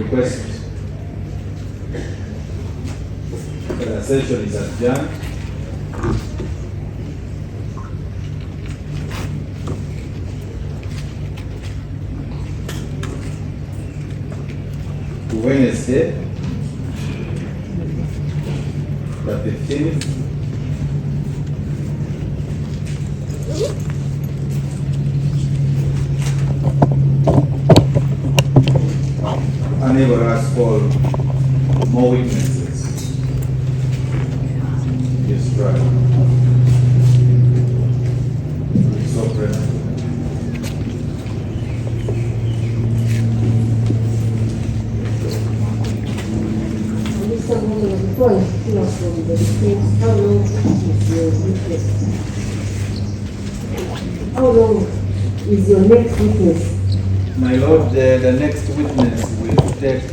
request that the session is adjourned. Wednesday, the 15th. Unable to ask for more witnesses. Yes, right. So present. Before I hear from the defense, how long is your witness? How long is your next witness? My Lord, the next witness will take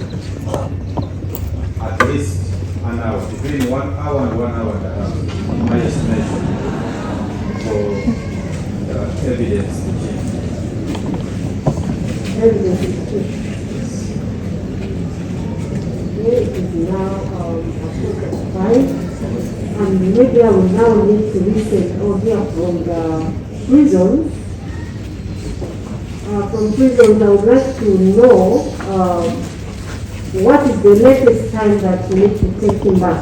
at least an hour, between 1 hour and 1 hour and a half, in my estimation, for the evidence. Evidence is key. It is now 5, and maybe I will now need to listen or hear from the prison. From prison, I would like to know what is the latest time that you need to take him back?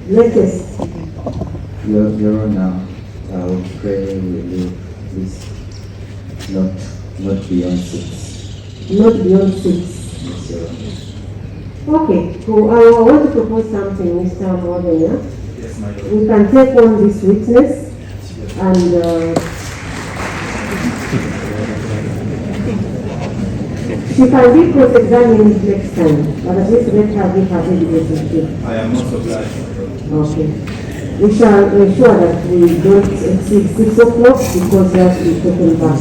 Latest. Your Honor, I would pray with you, please, not beyond 6. Not beyond 6. Yes, Your Honor. Okay, so I want to propose something, Mr. Morgan. Yes, my Lord. We can take on this witness and she can be cross-examined next time, but at least let her give her evidence. I am not obliged, my Lord. Okay. We shall ensure that we don't exceed 6 o'clock because that will be taken back.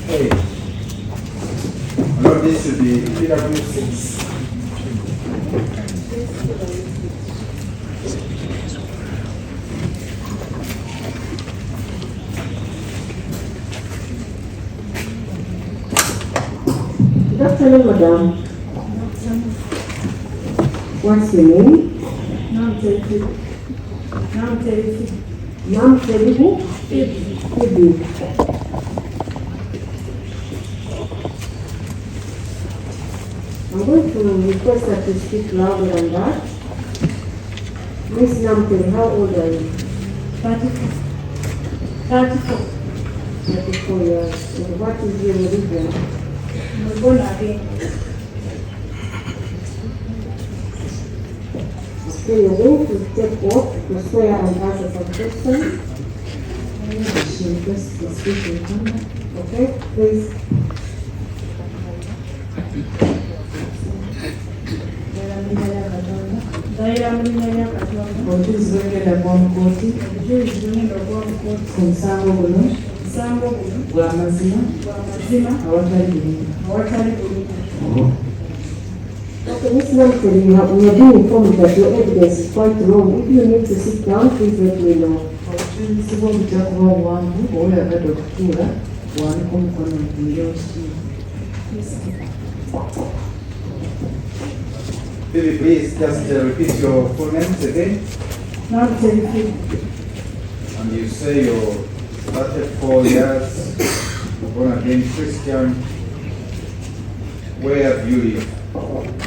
Hey, Lord, this should be PW6. Good afternoon, madam. What's your name? Ma'am Telugu? Phoebe. I'm going to request that you speak louder than that. Miss Namtel, how old are you? 34. 34 years. And what is your religion? I'm born again. Okay, you're going to take oath to swear and answer some questions. She requests to speak in Tonga. Okay, please. Obujulizi bw'engenda bw'omukooti ku musango guno gwa mazima awatali bulimba. Okay, Ms. Namtel, we have been informed that your evidence is quite long. If you need to sit down, please let me know. Obujulizi bwo bujja kuba obuwanvu bw'oba oyagadde okutuula waniko omukono mukumira okikiiko. Phoebe, please just repeat your full names again. And you say you're 34 years, born again Christian. Where do you live?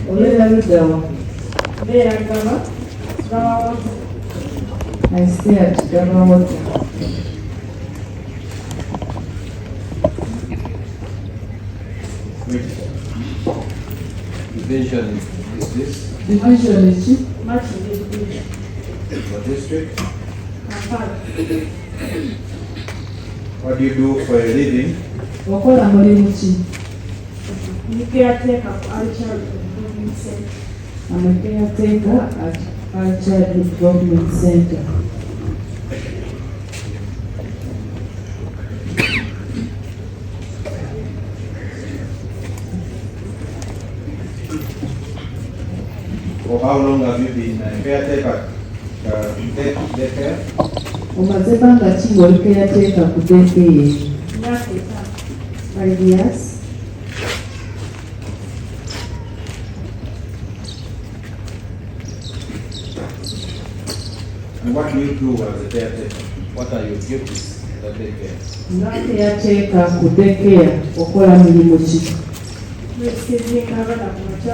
Obeera luddawa? I stay at Gabawota. Which division is this? Division ki? What district? What do you do for a living? Okola mulimu ki? Ni caretaker for our child development center. I'm a caretaker at our childhood development center. For how long have you been a caretaker? Daycare? Omaze banga ki ng'oli caretaker ku Daycare? Myaka 5. 5 years. And what do you do as a caretaker? What are your duties at Daycare? Nga caretaker ku Daycare okola mirimu ki? Receiving abana ku makya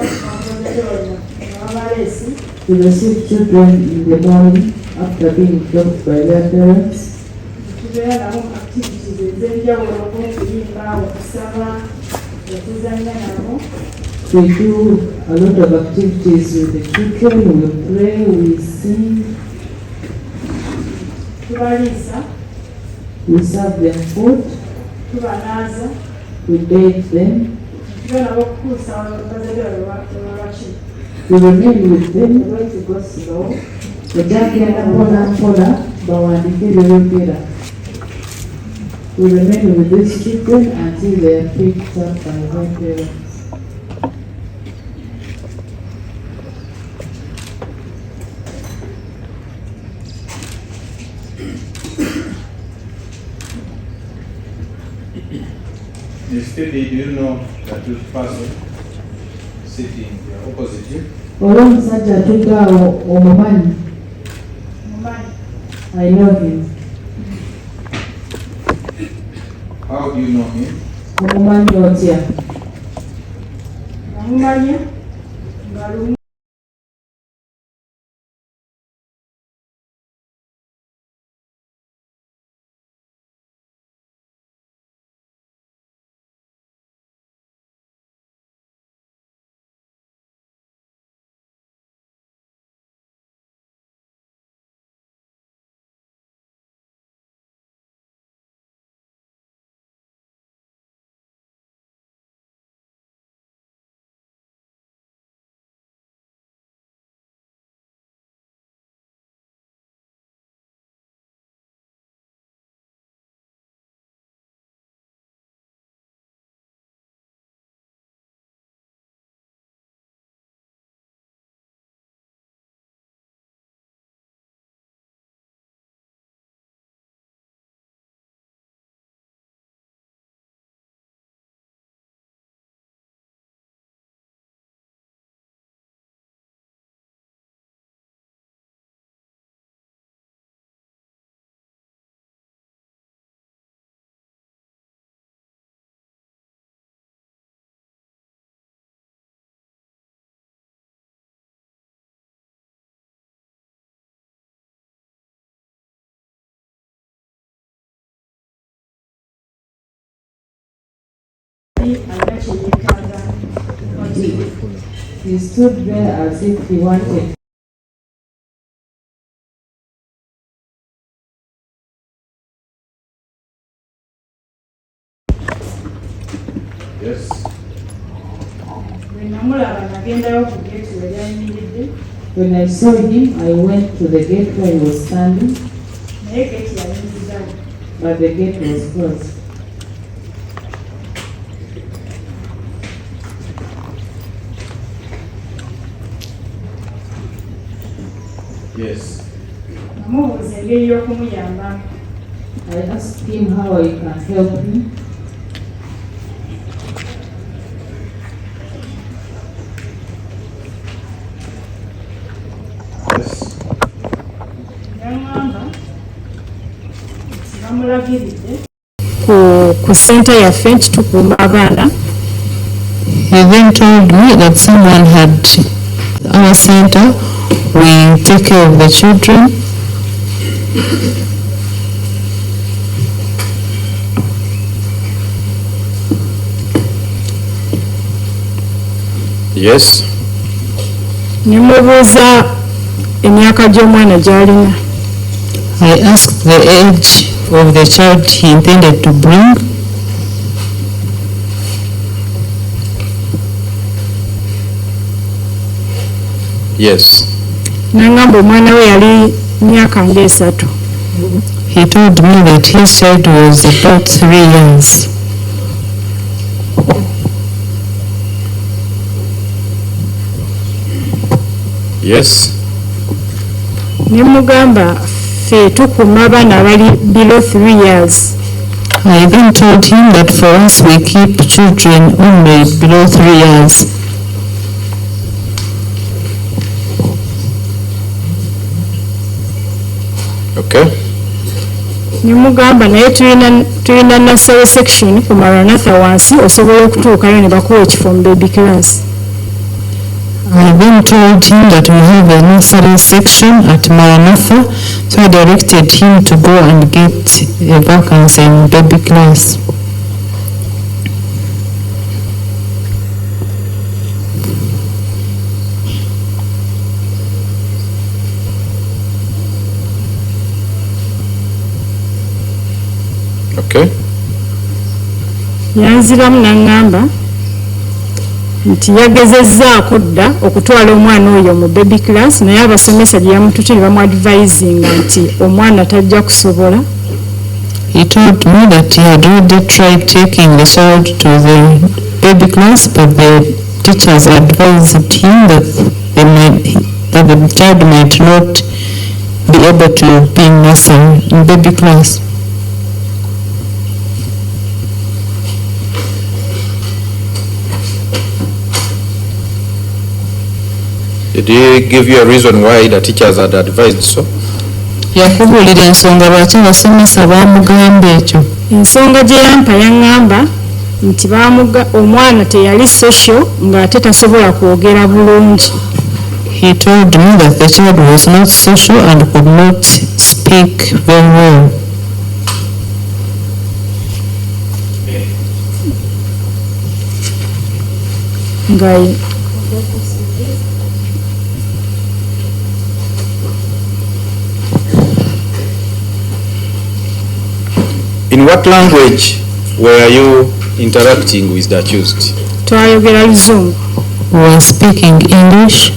abalesi. To receive children in the morning after being dropped by their parents. Tubeera nabo mu activities ez'enjawulo okuyimba, okusaba, okuzannya nabo. We do a lot of activities with the children. We pray, we sing, Tubaliisa, we serve them food, tubanaaza, we bathe them, tubeera nabo okutuusa bazadde baki. we remain with them. Going to go slow. Ojagenda mpola mpola bawandike ebyologera. We remain with these children until they are picked up by their parents. Miss Phoebe, do you know that this person sitting here opposite you? Olwo omusajja atudde awo omumanyi. Mumanyi. I know him. How do you know him? Omumanyi otya? Namumanya nga lumu. He stood there as if he wanted. Yes. Bwe namulaba nagendayo ku gate we yayimiridde. When I saw him, I went to the gate where he was standing, Naye gate yayimirizzawo. but the gate was closed. Yes. Namubuuza engeri y'okumuyambamu. I asked him how I can help him. Yes. Yaŋŋamba nti bamulagiridde. ku center yaffe nti tukuuma abaana. He then told me that someone had our center, we take care of the children. Yes. Nimubuuza emyaka gy'omwana gy'alina. I asked the age of the child he intended to bring. Yes. Nangamba omwana we yali myaka nga 3. He told me that his child was about 3 years. Yes. Nemugamba ffe tukuuma abaana abali below 3 years. I then told him that for us we keep children only below 3 years. Okay. Nemugamba naye tulina nursery section ku Maranatha wansi osobola okutuukayo ne bakuwa ekifo mu baby class. I then told him that we have a nursery section at Maranatha, so I directed him to go and get a vacancy in baby class. Okay. Yanziramu n'angamba nti yagezezzaako dda okutwala omwana oyo mu baby class naye abasomesa gye yamututira bamuadvisinga nti omwana tajja kusobola. He told me that he had already tried taking the child to the baby class, but the teachers advised him that the child might not be able to be in nursery in baby class. Did he give you a reason why the teachers had advised so? Yakubuulira ensonga lwaki abasomesa baamugamba ekyo. Ensonga gye yampa yaŋŋamba nti omwana teyali social ng'ate tasobola kwogera bulungi. He told me that the child was not social and could not speak very well. In what language were you interacting with the accused? Twayogera Luzungu. We were speaking English.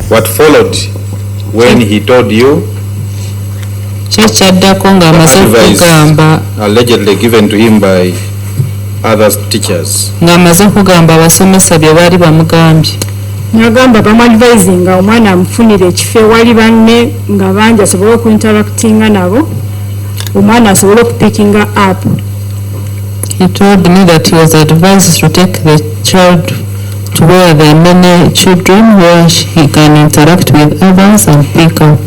What followed when he told you? Kyekyaddako ng'amaze okugamba allegedly given to him by other teachers. Ng'amaze okugamba abasomesa bye baali bamugambye. N'agamba bamuadvisinga omwana amufunire ekifo ewali banne nga bangi asobole okuinteractinga nabo omwana asobole okupickinga up. He told me that he was advised to take the child to where there are many children where he can interact with others and pick up.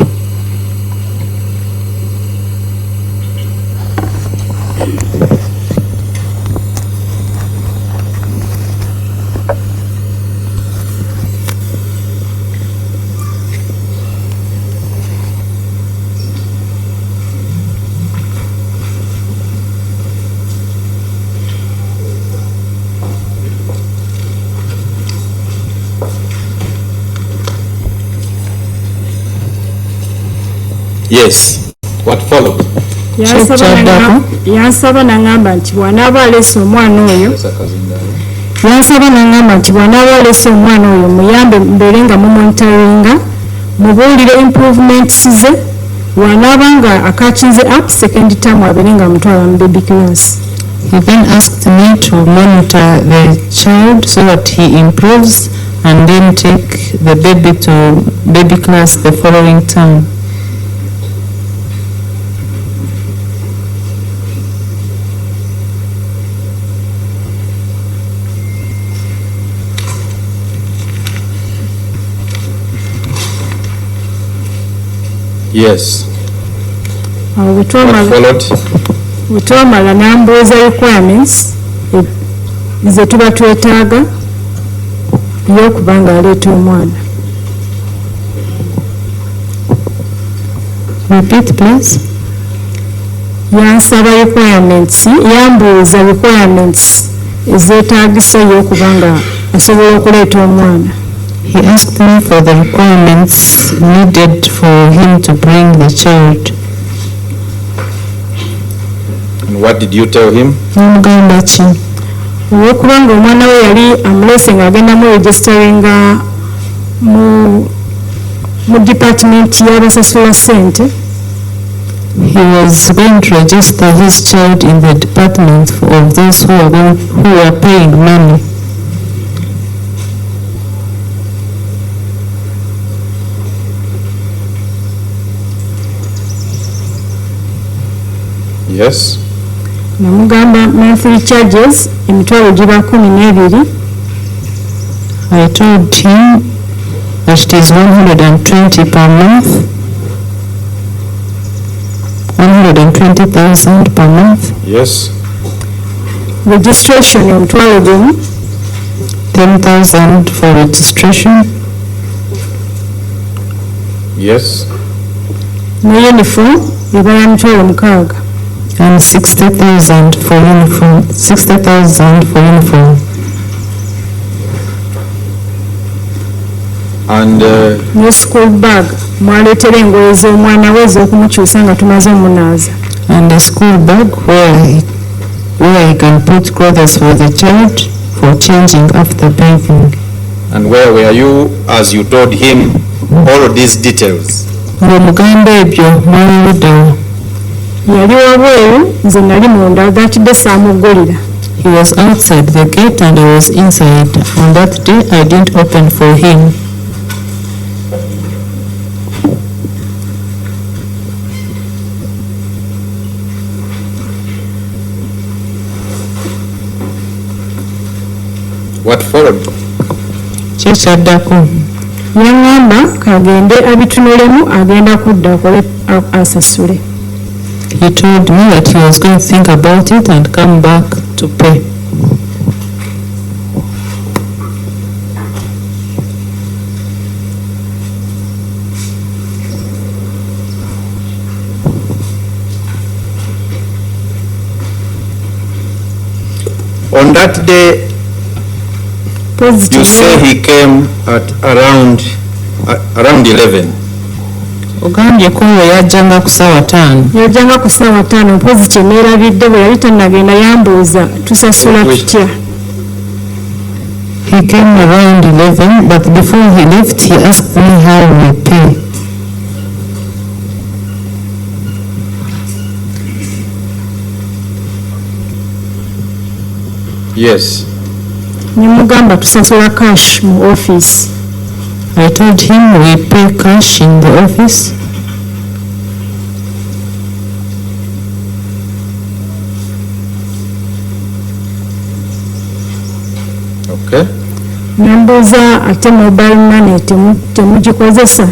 Yes. What followed? Yansaba n'angamba nti bw'anaaba alese omwana oyo muyambe mbeere nga mumonitoringa mubuulire improvements ze bw'anaaba nga akakinze up second term abeere nga mutwala mu baby class. He then asked me to monitor the child so that he improves and then take the baby to baby class the following term. Yes. What followed? Bwetwamala n'ambuuza requirements ze tuba twetaaga y'okuba ng'aleeta omwana. Repeat please. Yansaba requirements, yambuuza requirements ezeetaagisa ye okuba nga asobola okuleeta omwana. He asked me for the requirements needed for him to bring the child. And what did you tell him? N'amugamba ki? Olw'okuba nga omwana we yali amulese ng'agenda mu registeringa mu department y'abasasula ssente. He was going to register his child in the department of those who are paying money. Yes. Namugamba monthly charges emitwalo giba 12. I told him that it is 120 per month, 120,000 per month. Yes. Registration omutwalo gumu, 10,000 for registration. Yes. ne uniform ebala mitwalo 6. And 60,000 for uniform. 60,000 for uniform. And ne school bag mwaleetera engoye z'omwana we ez'okumukyusa nga tumaze omunaaza. And a school bag where he can put clothes for the child for changing after bathing. and where were you as you told him all of these details? Ng'omugamba ebyo mwaluddawo. Yali wabweru nze nali munda gakidde saamugulira. He was outside the gate and I was inside. On that day I didn't open for him. What followed? Kyekyaddaku. Yaŋŋamba kagende abitunulemu agenda kudda akole asasule. He told me that he was going to think about it and come back to pay. On that day, you say he came at around 11. Ogambyeko oyo yajjanga ku ssaawa 5. Yajjanga ku ssaawa 5 mpozi kye neerabidde bwe yali tannagenda yambuuza tusasula tutya. He came around 11, but before he left, he asked me how we pay. Yes. Nemugamba tusasula cash mu office. I told him we pay cash in the office. Okay. Nembuuza ate mobile money temugikozesa.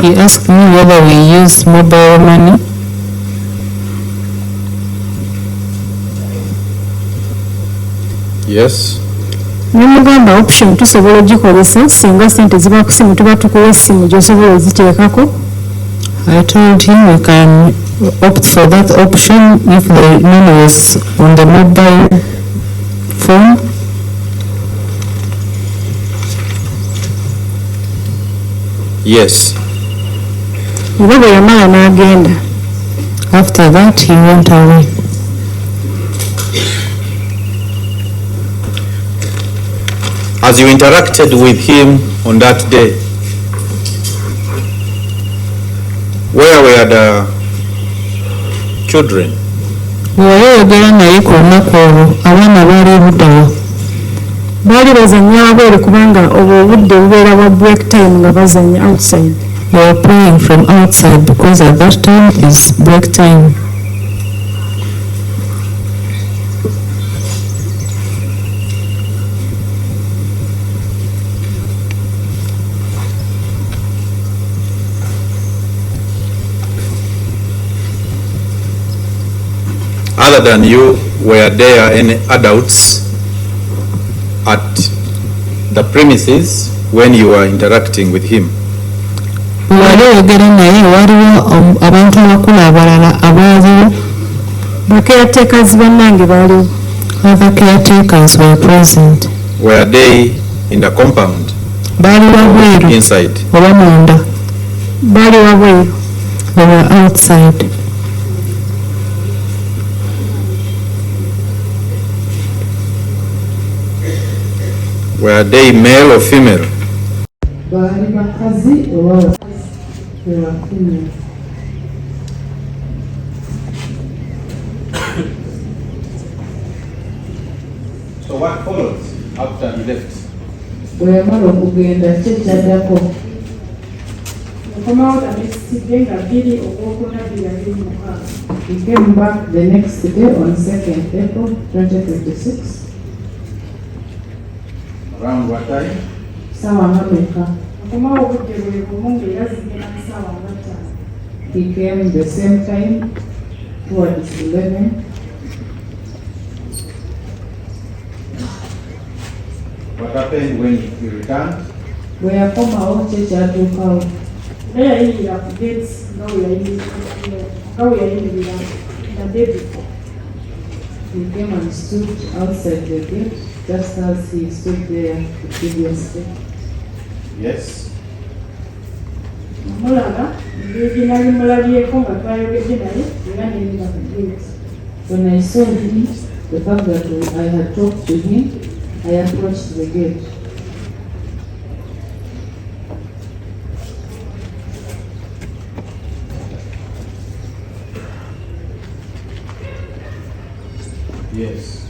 He asked me whether we use mobile money. Yes. Nemugamba option tusobola ogikozesa singa sente ziba ku simu tuba tukuwa essimu gy'osobola oziteekako. I told him we can opt for that option if the money was on the mobile phone. Yes. Era bwe yamala n'agenda. After that he went away. As you interacted with him on that day, where were the children? Bw'oyali oyogera naye ku lunaku olwo abaana baali buddawa? Baali bazannya wabweru kubanga obwo obudde bubeera bwa break time nga bazannya outside. They were playing from outside because at that time is break time. Other than you, were there any adults at the premises when you were interacting with him? Bw'ali oyogera naye waliwo abantu abakulu abalala abaaliwo? Bakeeteekazi bannange baaliwo. Other caretakers were present. Were they in the compound? Bali wabweru Inside? oba munda? Bali wabweru. They were outside. Were they male or female? Bali bakazi oba they were female. So what followed after he left? Bwe yamala okugenda ki ekyaddako? Okomawo tanesitidde nga bbiri ogwokuna byali mukaaga. He came back the next day on 2nd April 2026. Around what time? Sawa nga meka. Okomawo obudde bwe bumu ng'era zigenda mu ssaawa nga ttaano. He came the same time towards 11. What happened when he returned? Bwe yakomawo ki ekyatuukawo? Era yayimirira ku gate nga we yayimirira the day before. He came and stood outside the gate just as he stood there the previous day. Yes. Namulaba engeri nali mulabyeko nga twayogedde naye era nerinda ku gate. When I saw him, the fact that I had talked to him, I approached the gate. Yes.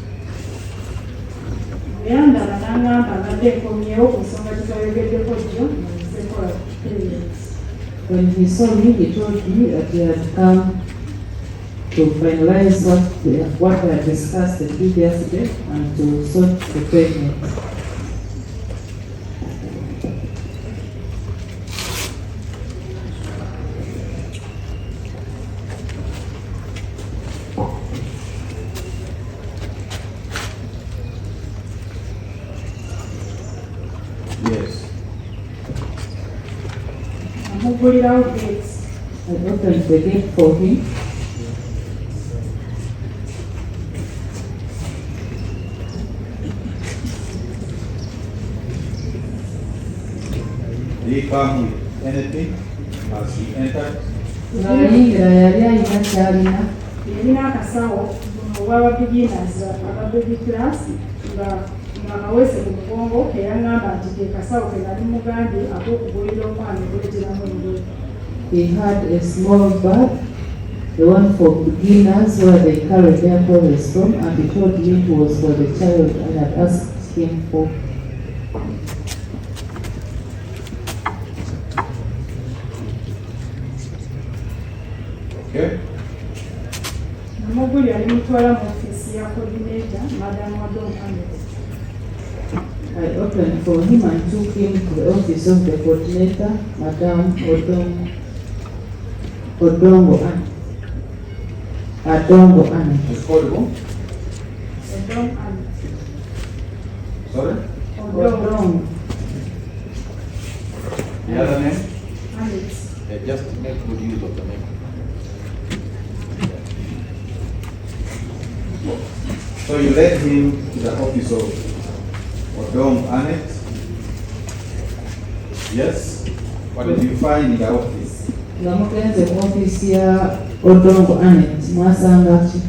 Yandala n'angamba abadde nkomyewo ku nsonga gye jjo nsekola periods. When he saw me, he told me that he had come to finalize what I had discussed the previous day and to sort the payment. Yes. Namugulirawo gates. I opened the gate for him. Did he come with anything as he entered? Ng'ayingira yali alina ky'alina. Yalina akasawo obwa beginners aba baby class nga kaweese ku mugongo era ngamba nti ke kasawo ke nali mugambye ak'okugulira omwana okuleeteramu engoye. He had a small bag, the one for beginners where they carry their clothes from, and he told me it was for the child I had asked him for. Okay. Namuguli yali mutwala mu ofiisi ya coordinator Madam Wadon Ahmed. I opened for him and took him to the office of the coordinator, Madam Adongo Anne. It's called who? Wadon Ahmed. Sorry? Odongo. The other name? Ahmed. Just make good use of the name. So you led him to the office of Odom Annette? Yes? What did you find in the office? Nga mugenze mu offiisi ya Odongo Anne, mwasanga ki?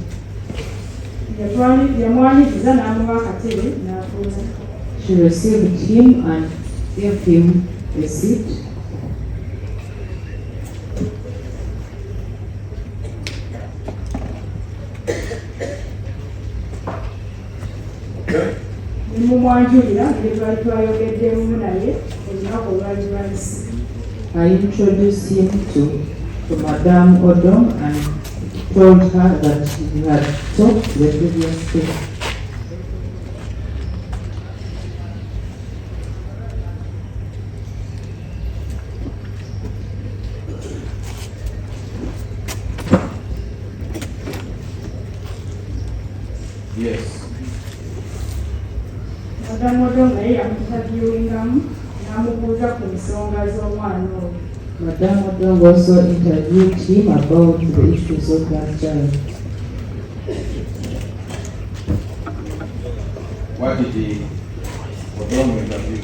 Yamwaniriza n'amuwa akatebe n'atuuza. She received him and gave him a seat. Ne mumwanjulira ngeri twali twayogeddemu naye olunaku olwali lwayise. I introduced him to Madame Odom and told her that he had talked the previous day. Yes. Madam Wadon naye yamutabyuwingamu n'amubuuza ku nsonga z'omwana oyo. Madame Odom also interviewed him about the issues of that child. What did the Odom interview?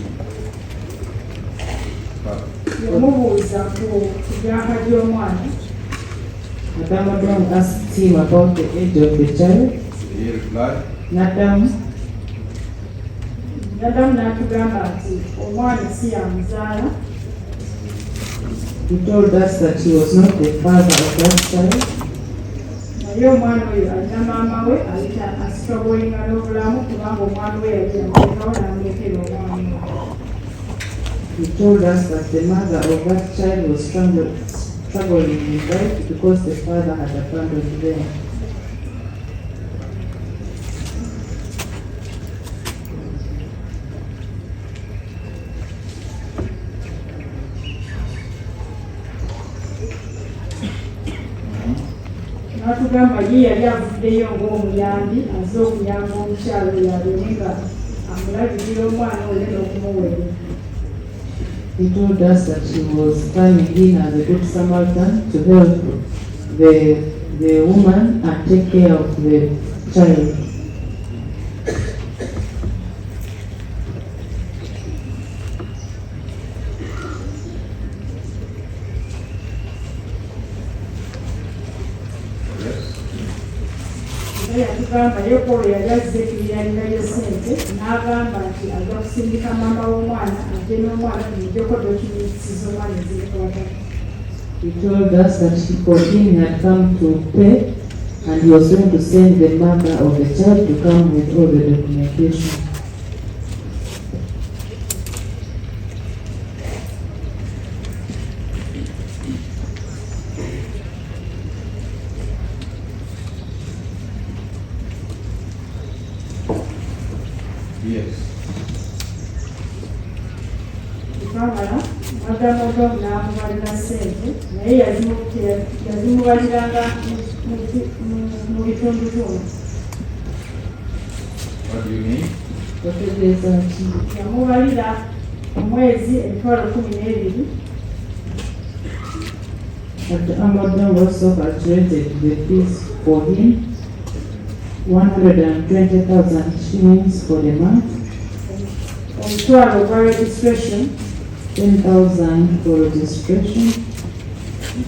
yamubuuza ku byaka by'omwana. Madam Odom asked him about the age of the child. He replied, Naddamu n'atugamba nti omwana si yamuzaala. He told us that he was not the father of that child. Naye omwana oyo alina maama we ayita asitwabolinga n'obulamu kubanga omwana we yali yamulekawo n'amulekera omwana oyo. He told us that the mother of that child was struggling in life because the father had abandoned them. N'atugamba ye yali avuddeyo ng'omuyambi azze okuyamba omukyalo yaleme nga amulabirira omwana oyo n'okumuweerera. He told us that he was coming in as a good Samaritan to help the woman and take care of the child. Yatugamba Yakobo yali azze ekibiralirayo ssente n'agamba nti ajja kusindika maama w'omwana ajje n'omwana tumugyeko documents z'omwana ezimukwatako. He told us that he had come to pay and he was going to send the mother of the child to come with all the documentation. yes. Twamala Madamu Odom n'amubalira ssente naye yazimubaliranga mu bitundutundu. What do you mean? Otegeeza ki? Yamubalira omwezi emitwalo 12. But Amadon also calculated the fees for him, 120,000 shillings for the month, Omutwalo gwa registration 10,000 for registration,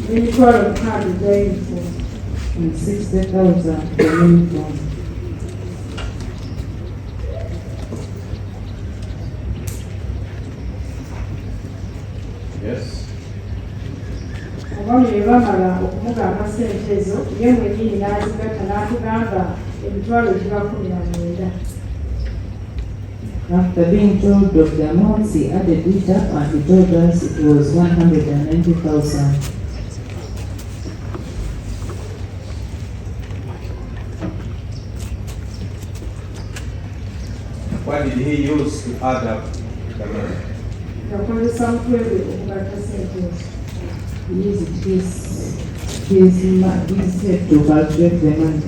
n'emitwalo 6 gya uniform. and 60,000 for uniform. Yes. Obwami bwe bamala okumugamba ssente ezo ye mwennyini n'azigatta n'atugamba emitwalo giba 19. After being told of the amounts, he added it up and he told us it was 190,000. What did he use to add up the money? Yakozesa mutwe gwe okugatta ssente ezo. He used his head to calculate the money.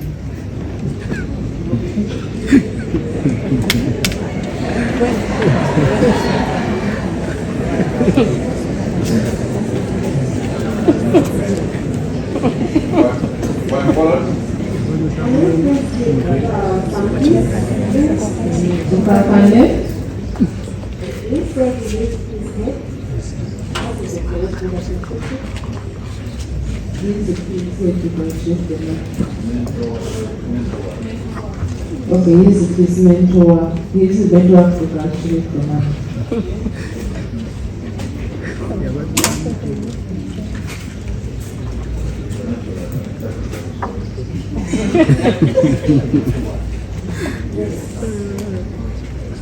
What followed? Tukakane, use his head to calculate the money. Okay, use his mental work. Use his mental work to calculate the money.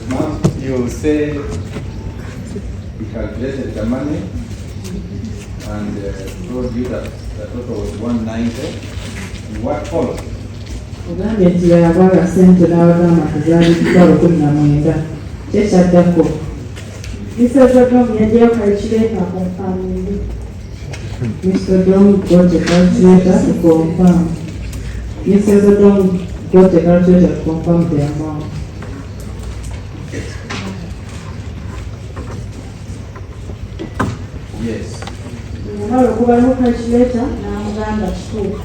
Ma'am, you say he calculated the money and told you that the total was 190. What followed? Ogambye nti yayagala ssente n'abagamba nti zaali mitwalo 19. Kyekyaddako. Mrs. Odom yaggyayo calculator confirming. Mr. Dong got a calculator to confirm. Mrs. Dong got a calculator to confirm the amount. Yes. Yamala okubalamu calculator n'amugamba kituufu.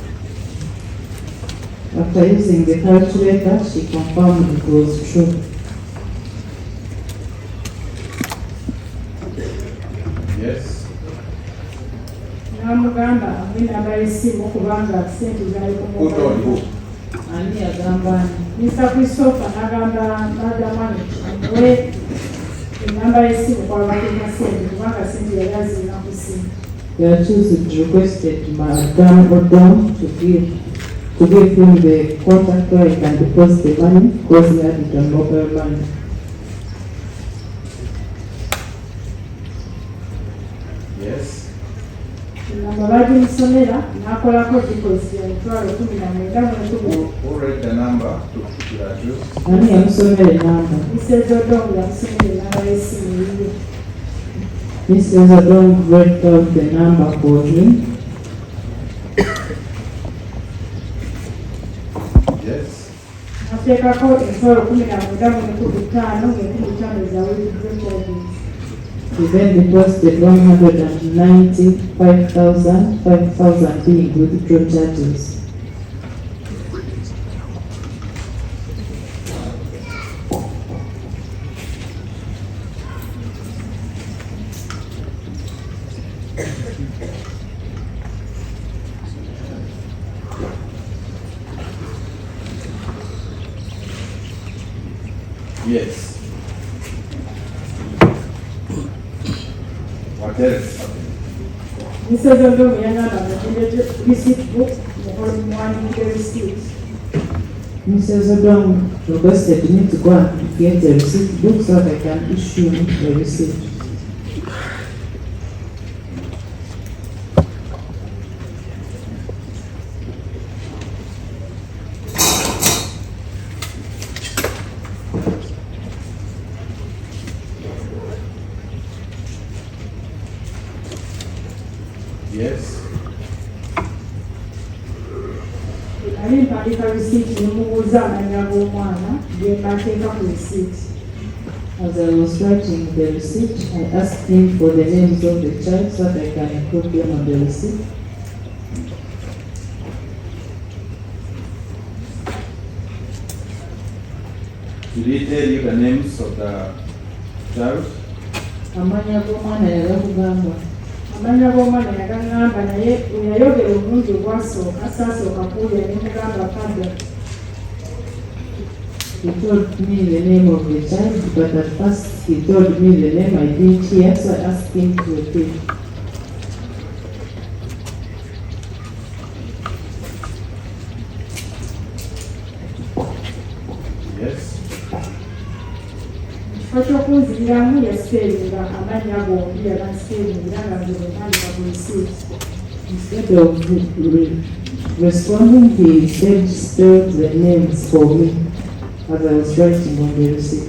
After using the calculator, she confirmed it was true. n'amugamba amuwe namba y'essimu kubanga ssente zali ku Who told who? Ani yagamba ani? Mr. Christopher n'agamba Madamani amuwe enamba y'essimu kw'abatema ssente kubanga ssente yali azirina ku ssimu. The accused requested Madam Odom to give him the contact where he can deposit the money because he had it on mobile money. Yes. Enamba bagimusomera n'akolako deposit ya emitwalo 19,000. Who read the number to the accused? Ani yamusomera enamba? Mrs. Odom yamusomera enamba y'essimu yiye. Mrs. Odom read out the number for him. Yes. Ateekako emitwalo 19,000 ng'e15 za withdraw charges. He then deposited 195,000 being withdraw charges. Yes. What else? Mrs. Odom yangamba nga receipt book muwandiike receipt. Mrs. Odom requested me to go and get a receipt book so that I can issue him a receipt. Yes. Ali mpandiika receipt nemubuuza amannya g'omwana ge mbateeka ku receipt. As I was writing the receipt, I asked him for the names of the child so that I can include them on the receipt. Did he tell you the names of the child? Amannya g'omwana yagakugamba. Amannya g'omwana yagaŋŋamba naye bwe yayogera obulungi obwasooka saasooka kuwulira ne mugamba kadda. He told me the name of the child, but at first he told me the name I didn't hear, so I asked him to repeat. Yes. Ekifo ky'okunziriramu yasiperinga amannya gombi yagasiperingira nga bwe mpandika ku receipt. Instead of responding, he instead spelled the names for me as I was writing on the receipt.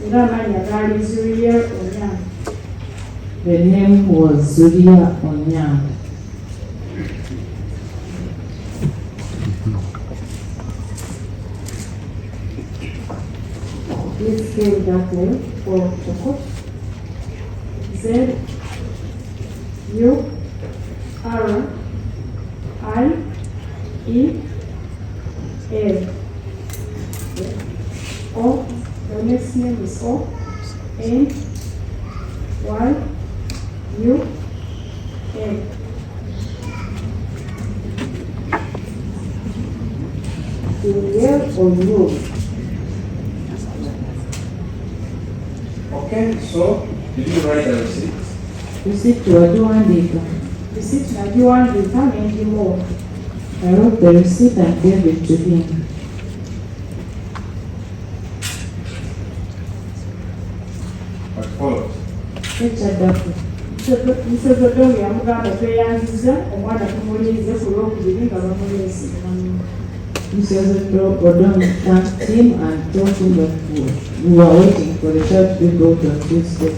Era amannya gaali Zulia Onyang. The name was Zulia Onyang. Please spell that name for Choco. Z-U-R-I-E-L. O, the next name is O-N-Y-U-L. Zulia Onyang. Okay, so did you write the receipt? Receipt wagiwandiika. Receipt nagiwandiika n'engimuwa. I wrote the receipt and gave it to him. What followed? Ekyaddaku. Mrs. Odom yamugamba tweyanziza omwana tumuliize ku lwokubiri nga bamuleese. Mrs. Odom thanked him and told him that we were waiting for the child to be brought on Tuesday.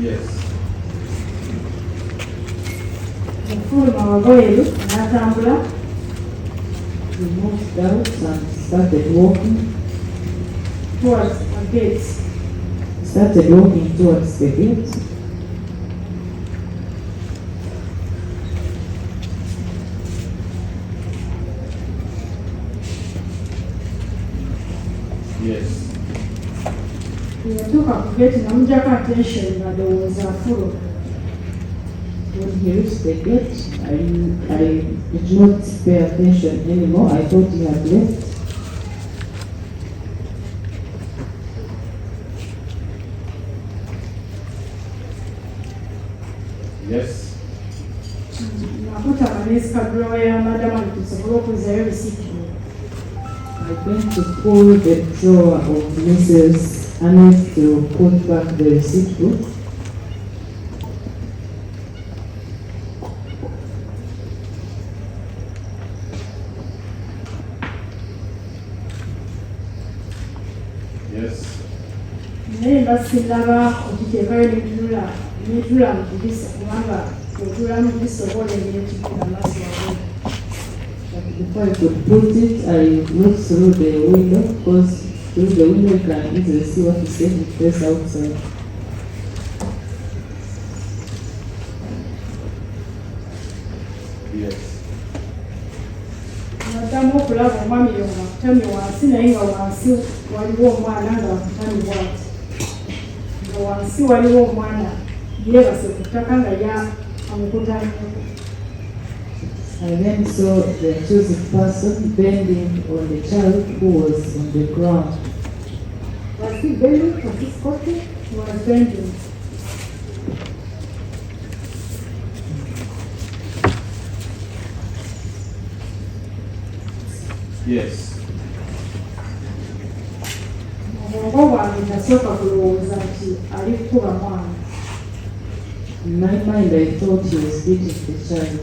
Yes. Yafuluma wabweru n'atambula. He moved out and started walking towards a gate. started walking towards the gate. Yes. Yatuuka ku gate namujjako attention nga ndowooza afulo. When he reached the gate, I did not pay attention anymore. I thought he had left. Yes. Nakutaba n'esikadulawa ya madama tusobole okuzzayo receipt. I went to pull the drawer of Mrs. Annette to put back the receipt book. Yes. Naye mba sinaba okiteekayo n'etula mu dirisa kubanga otula mu dirisa oba olengera ekikula amaaso waggulu. But before I could put it, I looked through the window because through the window you can easily see what is taking place outside. Yes. Naddamu okulaba omwami oyo nga akutamye wansi naye nga wansi waliwo omwana nga akutamye bw'ati. Nga wansi waliwo omwana yeebase ku ttaka nga amukutamyeko. I then saw the accused person bending on the child who was on the ground. Was he bending? Was he squatting? He was bending. Yes. Obwongo bwange nasooka kulowooza nti ali kukuba mwana. In my mind, I thought he was beating the child.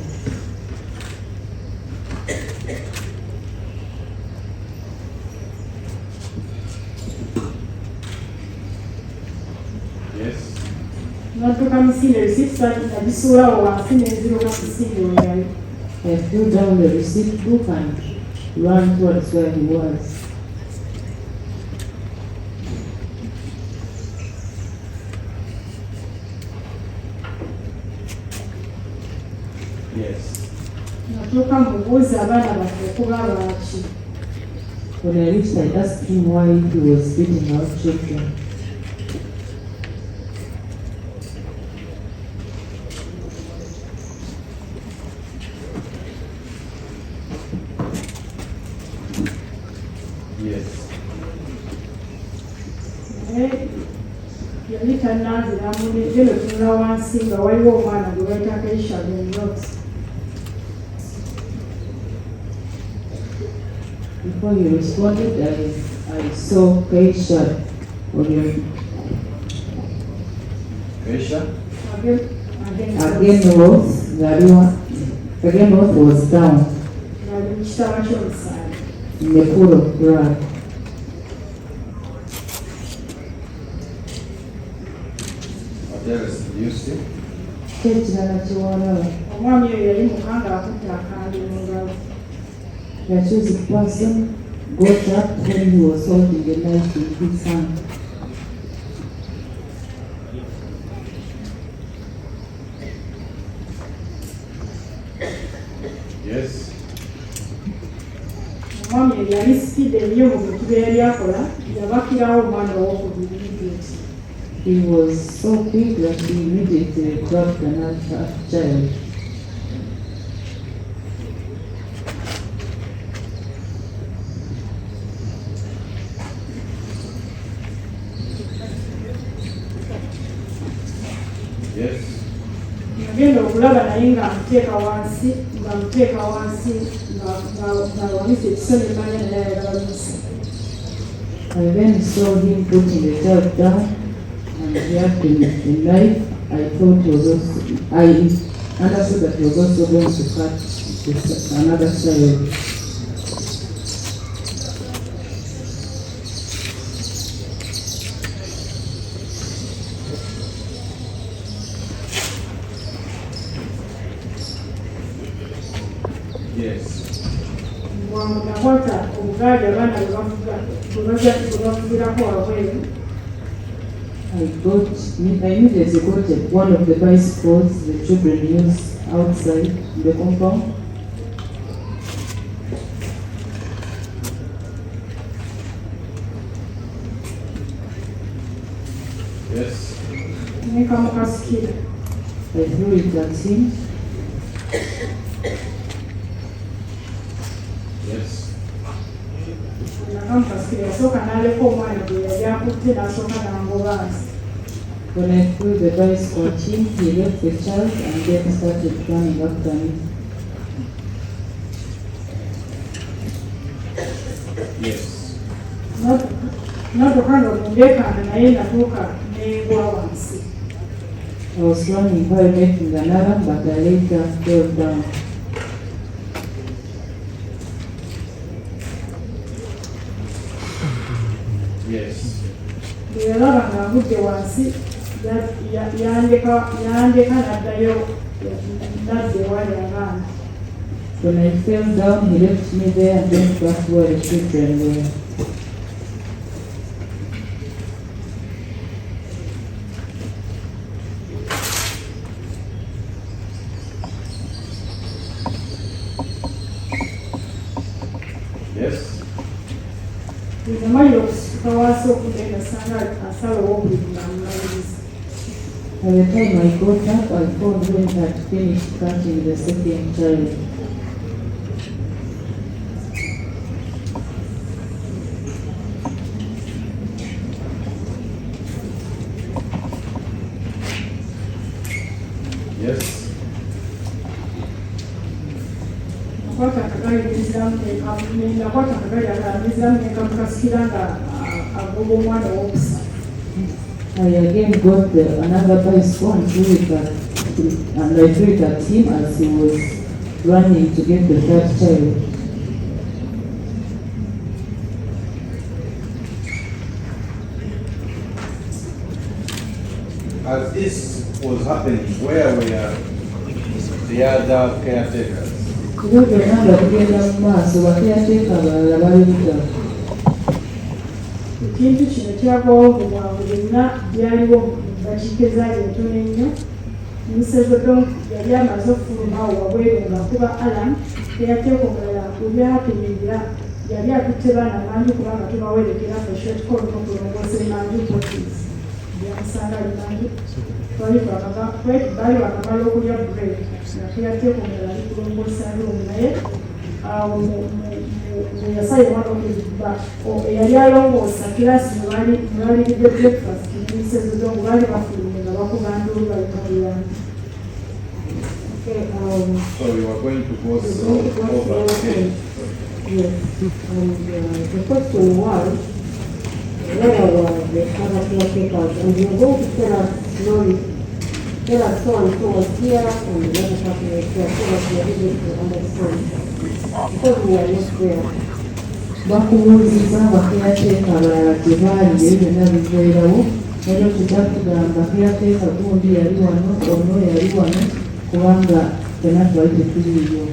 Yes. Nadduka misinde receipt nagisuulawo wansi n'enziruka kisinde weeyali. I threw down the receipt book and ran towards where he was. Yes. Natuuka mubuuza abaana baffe okuba baaki. When I reached, I asked him why he was beating our children. Yes. Naye yali tannanziramu ngeno tunula wansi nga waliwo omwana gwe bayita Keisha Benot. Before he responded, I saw Keisha Keisha? Again was down Nali mu kitaba ky'omusaayi. in the pool of blood. What else do you see? Ekirala kyewalaba, Omwami oyo yali mukanga akutte akambe mu ngalo. the accused person got up when he was holding the knife in his hand. Yes. Omwami oyo yali sipide nnyo mu bintu bye yali akola, yabakirawo omwana ow'okubiri immediate. He was so quick that he immediately grabbed another child. Yes. Nagenda okulaba naye nga amuteeka wansi ng'awanise ekisonyi manya naye ayagala musa. I then saw him putting the child down and he had the knife. I thought he was also, I understood that he was also going to cut another child. Yes. nakwata obugaali abaana bwebavugirako wabweru. I immediately got one of the bicycles the children use outside the compound. Yes. Nekamukasikira. I threw it at him. Yes. Nakamukasikira yasooka n'aleka omwana gwe yali akutte n'asooka n'angobaasi. When I threw the bicycle at him, he left the child and then started running after me. Yes. N'atuuka ng'omundeekaana naye natuuka n'egwa wansi. I was running while making an alarm, but I later fell down. Yes. Bwe yalaba ng'agudde wansi yandeka n'addayo n'adda ewali abaana. When I fell down, he left me there and went back where the children were. Yes. Namalira okusituka wansi okugenda sanga asala ow'okubiri ng'amumaliriza. By the time I got up, I found when he had finished catching the second child. Yes. Nakwata akagaali akalambiziramu nekamukasikira nga agoba omwana ow'okusa. I again got another bicycle and threw it at him as he was running to get the third child. As this was happening, where were the other caretakers? Kubyo byonna nga tugenda mu maaso bakeyateeka abalala balabika. Ekintu kino kyagwawo mu bwangu byonna byaliwo mu dakiika ezaali entono ennyo. Musezedo yali amaze okufuluma awo wabweru ng'akuba alam teyateeka omulala kubyatumirira yali akutte baana manju kubanga tubawerekera feshotcol n'okulongoosa emanju potis byamusanga ali manju baali bakamala okulya bread nga teyateeka omulala ali kulongoosa lumu naye awo yasale mwana okuba eyali alongoosa kirasi nebalibidde breakfast musezedo ngu baali bafulumye nga bakubandulu balimalirana. So you are going to go over again. Yes, and the question was, where were the other caretakers? And you're going to tell us slowly, tell us so and so was here, and the other person was here, so that we are able to understand. Because we are not there. Bakubuuliza bakeyateeka abalala gye baali ebyo byonna biveerawo naye okujja kugamba keyateeka gundi yali wano ono yali wano kubanga fena twali tetuliyo.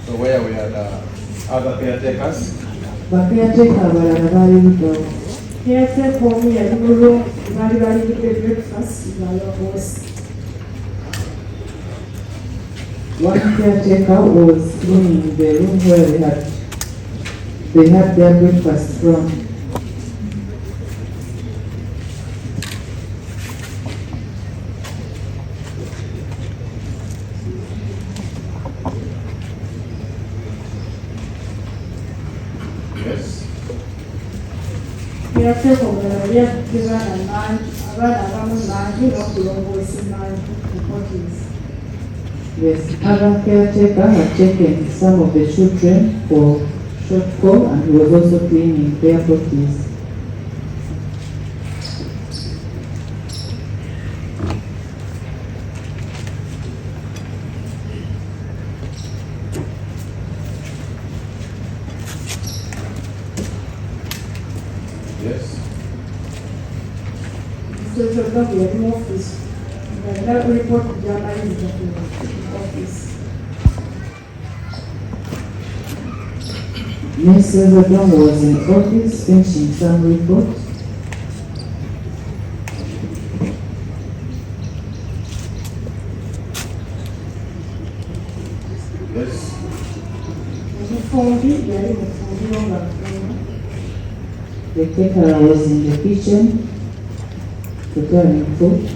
So where were the other caretakers? Bakeyateeka abalala baali lugawo. Caretaker omu yali mulungi baali balibidde breakfast ng'alongoosa. One caretaker was cleaning the room where they had their breakfast from. Yes. Caretaker omulala yali akutte abaana abamu manju n'okulongoosa emanju potis. Yes, other caretaker had taken some of the children for short call and he was also cleaning their potties. Yes. Musezedo bwe yali mu office. Report gy'amaliriza ku office. Ms. Everton was in office finishing some report. Yes. Omufumbi yali mufumbiro nga fumba. The caterer was in the kitchen preparing food.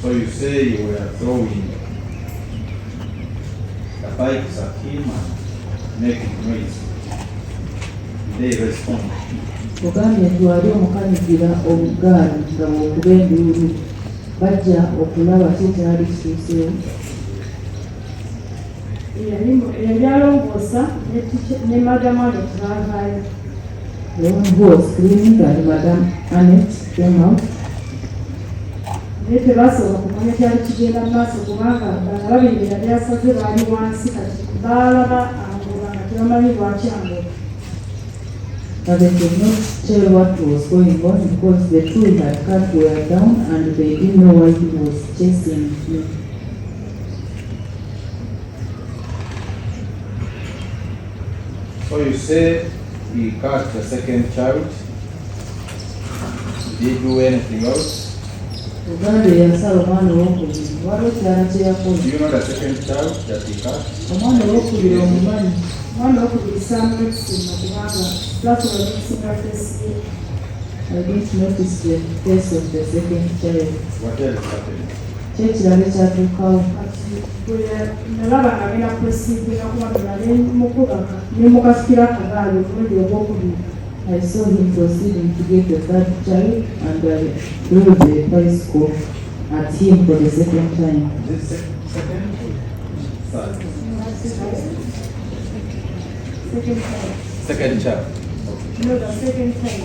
So you say you were throwing the pipes at him and making noise. They respond. Ogambye nti wali omukanigira obugaali nga bw'okuba enduulu bajja okulaba kyekyali kituuseewo. Yali alongoosa ne madamu Annette baavaayo. The one who was cleaning and Madam Annette came out. Naye tebasooka kumanya kyali kigenda mu maaso kubanga bano babiri yali asaze baali wansi kati baalaba angoba nga tebamanyi lwaki angoba. But they could not tell what was going on because the two he had cut were down and they didn't know why he was chasing him. So you say he cut the second child. Did he do anything else? Uganda yasala omwana owokubiri waliwo kirala kye yakola. Do you know the second child that he cut? Omwana owokubiri omumanyi. Omwana owokubiri saamulekisinga kubanga twasobola n'okusinga fesi ye. I didn't notice the face of the second child. What else happened? Kyo ekirala ekyatuukawo. Kati bwe nalaba nga agenda kuproceedinga kubagana ne mukasukira akagaali omulundi ogwokubiri. I saw him proceeding to get the third child and I threw the bicycle at him for the second time. Is this second or third? Second time. Second child. No, the second time.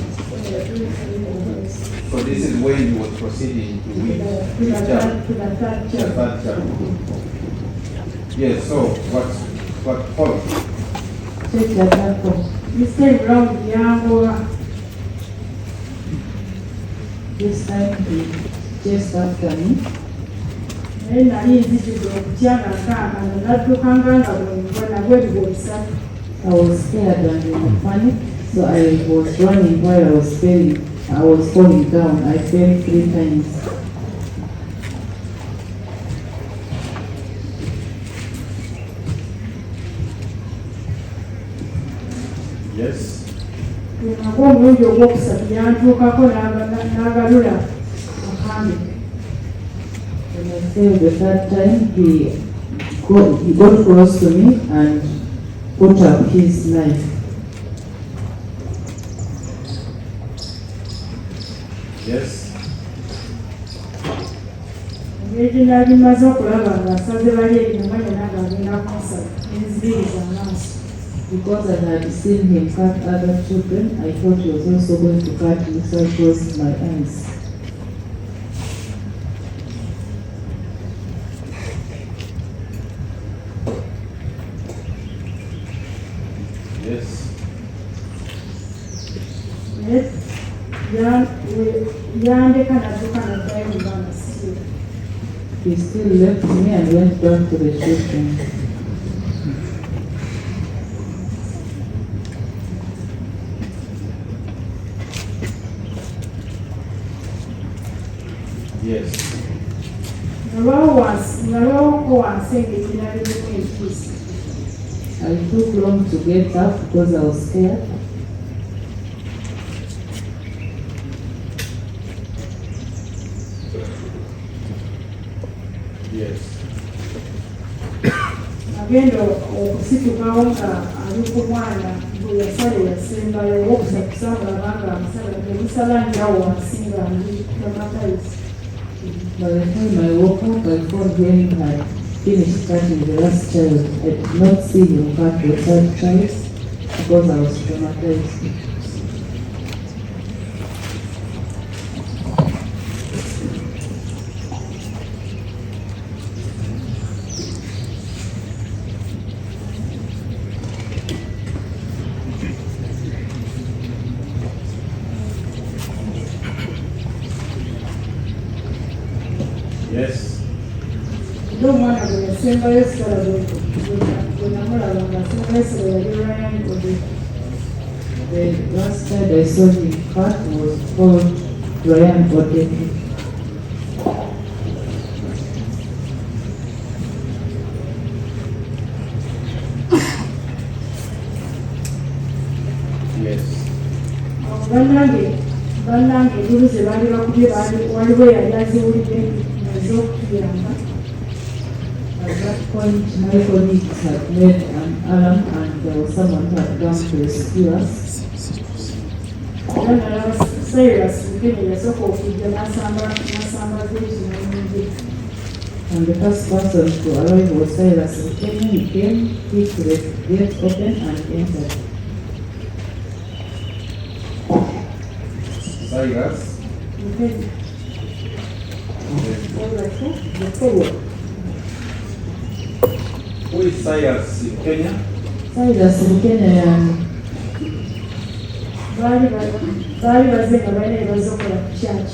So this is when he was proceeding to which child? To the third The child. third child. Yes, so what followed? Kyo ekyataako. Mr. Brown yangoba. This time he chased after me. Naye nali nzijjudde okutya nga nkaangana naddukanga nga bwengwa nabwo ebigo bisatu. I was scared and in panic, so I was running while I was falling. I was falling down. I fell 3 times. Yes. Nagwo omulundi ogwokusatu yantuukako n'agalula akambe. When I fell the third time, he got close to me and put up his knife. Yes. Engeri gye nali maze okulaba ng'asaze bali ebinyamanya n'agagenda kunsala enzibiriza amaaso. Because I had seen him cut other children, I thought he was also going to cut me, so I closed my eyes. Yes. Yandeka nadduka naddayo mu baana si. He still left me and went back to the children. Yes. Nalwawoko wansi engeri nalirimu enkiisi. I took long to get up because I was scared. Yes. Agenda okusitukawo nga ali ku mwana bwe yasala yasembayo owokusatu mulabanga amusala emisala njawo wansi nga ali tamatayisi. By the time I woke up, I thought when he had finished cutting the last child. I did not see him cut the third child because I was traumatized. Yes. Omwana bwe yasembayo sala bwe namulaba ng'asembayo sala yali Ryan Odeka. The last child I saw him cut was called Ryan Odeka. Yes. Bannange enjulu ze baali bakubye waliwo yali aziwulidde nazo okutuyamba. At that point, my colleagues had made an alarm and there was someone who had come to rescue us. Era nalaba Cyrus Mukene yasooka okujja n'asamba geeti n'omungi. And the first person to arrive was Cyrus Mukene. He came, kicked the gate open and entered. Cyrus. Mukene. Who is Cyrus in Kenya? Cyrus Mukene Baali bazze nga balina ebaza okukola ku church.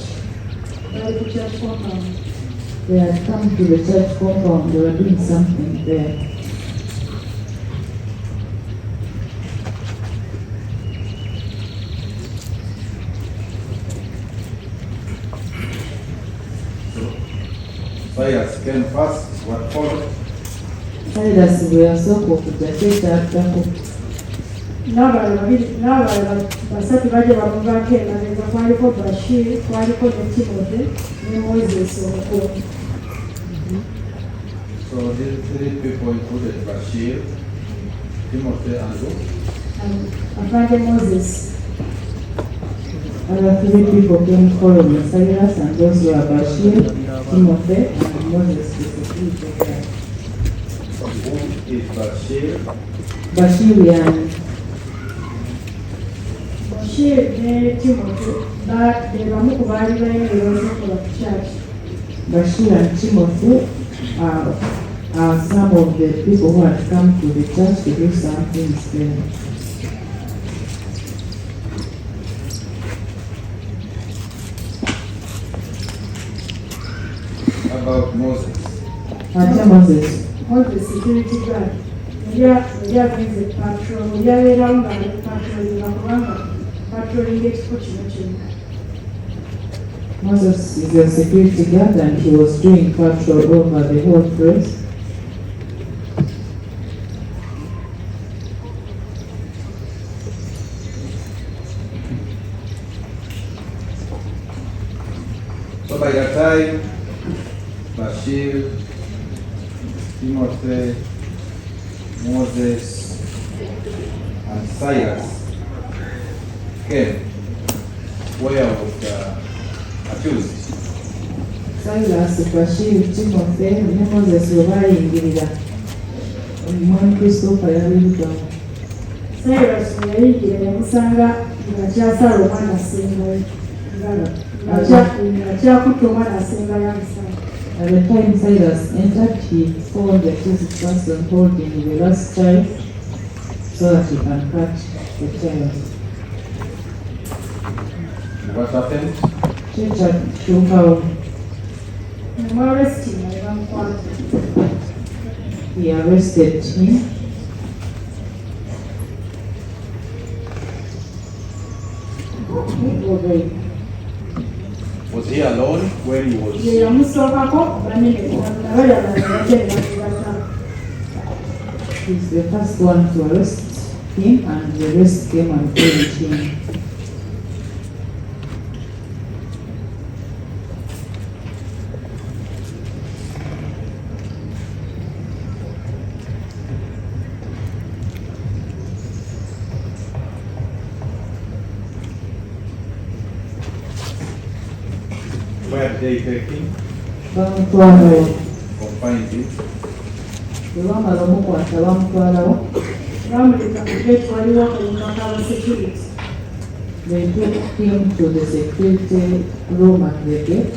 Baali ku church compound. they had come to the church compound. They were doing something there. Cyrus came first. What followed? Cyrus bwe yasooka okujja kyekyaddako. N'abalala basatu bajja bamuvaako emabega. Kwaliko Bashir, kwaliko ne Timothy ne Moses omukulu. So these three people included Bashir, Timothy, and who? Afande Moses. Other three people came following Cyrus, and those were Bashir, Timothy, and Moses, the security guy. Who is Bashir? Bashir and Bashir ne Timothy be bamu ku baali balina ebaza okukola ku church. Bashir and Timothy are some of the people who had come to the church to do some things there. About Moses. Ate Moses. Moses security guard. Yali agenze patrol. Yali abeerawo ng'ali ku patrolinga kubanga patrolinga ekifo kino kyonna. Moses is a security guard and he was doing patrol over the whole place. So by the time Bashir, Timothy, Moses, and Cyrus came, where was the accused? Cyrus, Bashir, Timothy ne Moses we baayingirira. Omwana Christopher yalirugamu. Cyrus we yayingira yamusanga ng'akyasala omwana asembayo. Ng'akyakutta omwana asembayo amusanga. At the time Cyrus entered, he found the accused person holding the last child so that he can catch the child. What happened? He arrested him. Was he alone when he was? He's the first one to arrest him, and the rest came and followed him. Where did they take him? Bamutwalawo. Or find him? Bwe baamala omukwata bamutwalawo. They took him to the security room at the gate.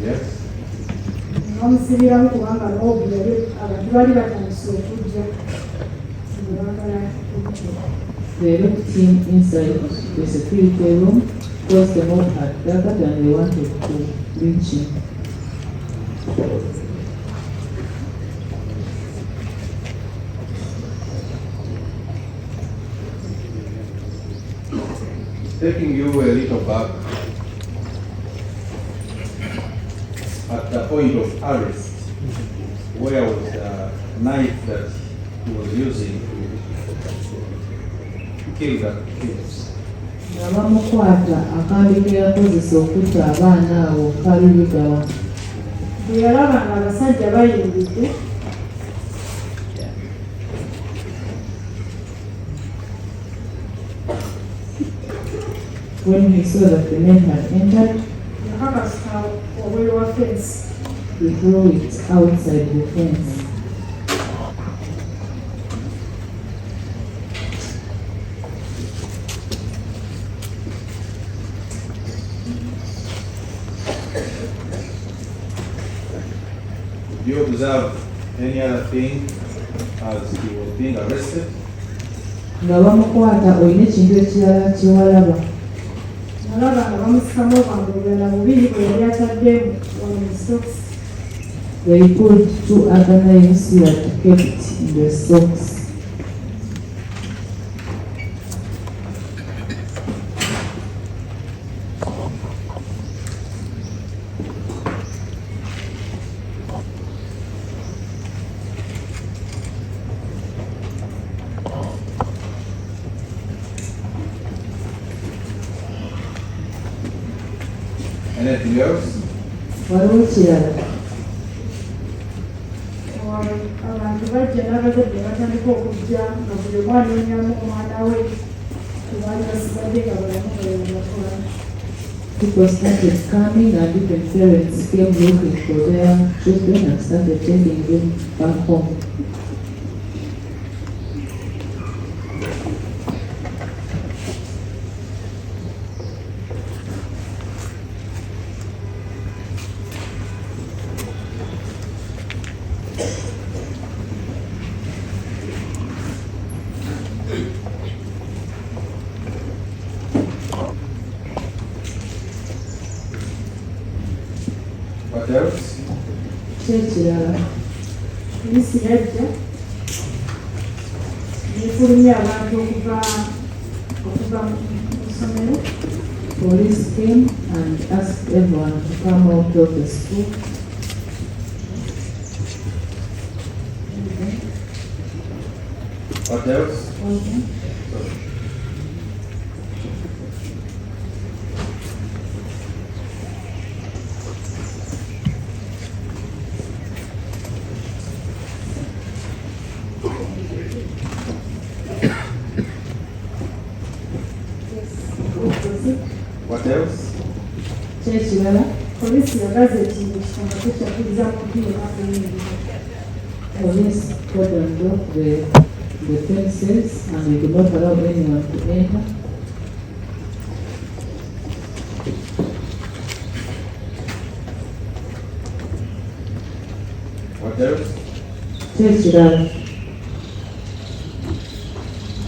Yes. Bamusibiramu kubanga n'obulebe abantu baali batandise okujja. They locked him inside the security room because the mob had gathered and they wanted to lynch him. Taking you a little back, at the point of arrest, where was the knife that he was using to kill the kids? Nga bamukwata akambi ke yakozesa okutta abaana abo kali lugawa. Bwe yalaba nga abasajja bayingidde, When he saw that the men had entered, yakakasuka obweru wa fensi. he threw it outside the fence. Do you observe any other thing as he was being arrested? Nga bamukwata olina ekintu ekirala kye walaba. Nalaba nga bamusikamu obwangu obulala bubiri bwe yali ataddemu wano mu stocks. They pulled 2 other knives he had kept in the socks. Anything else? Waliwo ekirala. Abantu bajja n'abazadde batandika okujja nga buli omu anonyamu omwana we tebaali basigadde nga balamu bwebakola. People started coming and different parents came looking for their children and started taking them back home. What else? Kyekirala. Poliisi yajja n'efulumya abantu okuva mu ssomero. Police came and asked everyone to come out of the school. What else? What else? Kyekirala. Poliisi yagaza ekintu ekitanga tekyakkiriza muntu yenna kuyingira. Police cordoned off the fences and they could not allow anyone to enter. What else? Kyekirala.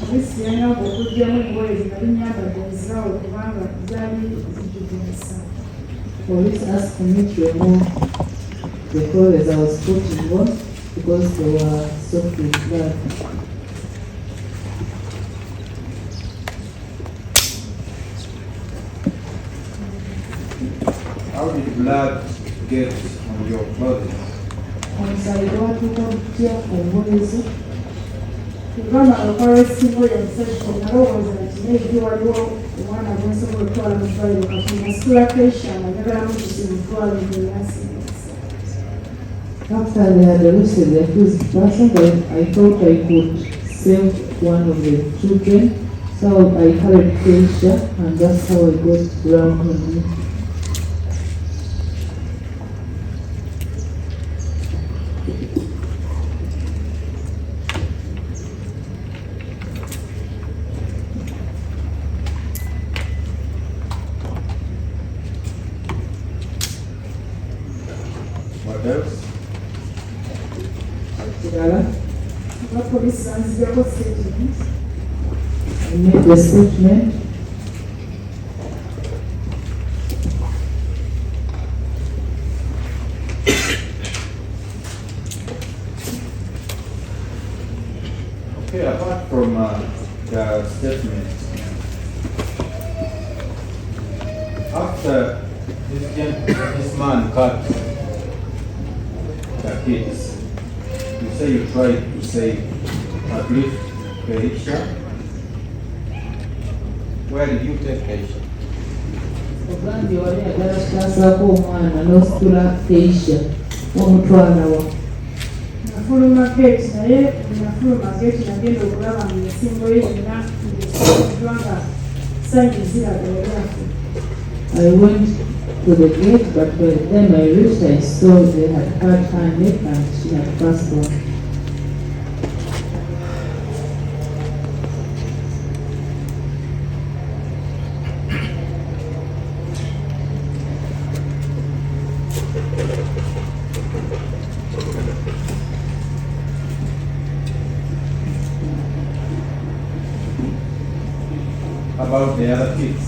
Poliisi yanyanga okuggyamu engoye ze nali nyambadde ezaawo kubanga zaali zijjudde emisango. Police asked me to remove the clothes I was putting on because they were soaked with blood. How did blood get on your clothing? Omusaayi gwatuuka gutya ku ngoye zo. Kubanga abakola ekisingo yamusajja nalowooza nti naye waliwo omwana gwensobola okutwala mu ddwaliro kafuna situla kesha nga njagalamu kusimu ddwaliro ng'eyasinisa. After they had arrested the accused person, I thought I could save one of the children, so I carried Keisha and that's how I got ground on me. What else? Kirala. Abapoliisi banzijjako statement We made the statement. Okay, apart from the statement, after this man cut the kids, you say you tried to save at least Keisha. Where did you take Keisha? Ogambye wali agala kutasaako omwana n'ositula Keisha omutwala wa. Nafuluma gate naye nafuluma gate nagenda okulaba nga ensingo ye yonna ngesiddwa nga sangi ziraga yali afudde. I went to the gate, but by the time I reached, I saw they had cut her neck and she had passed on. About the other kids?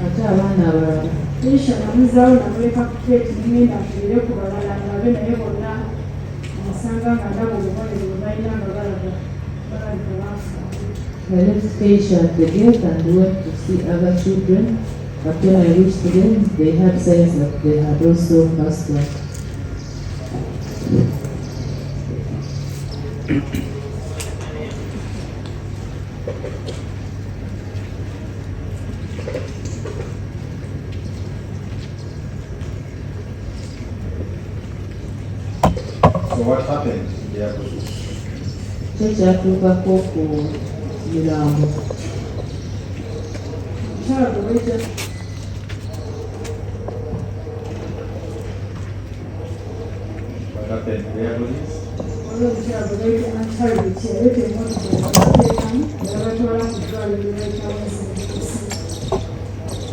Ate abaana abalala Keisha namuzaawo namuleka ku gate nengenda afiire ku balala ngabe naye bonna nasanga nga ndaba obubonero bwe balina nga balabika baafa. I left Keisha at the gate and went to see other children, but when I reached them, they had signs that they had also passed on. So what happened in the opposition? Kyatuukako ku mirambo. Omukyala gwe wajja What happened in the opposition? waliwo omukyala gwe wajja antalibiki yaleeta emmotoka yabateekamu yabatwala ku ddwaliro ly'ekyamu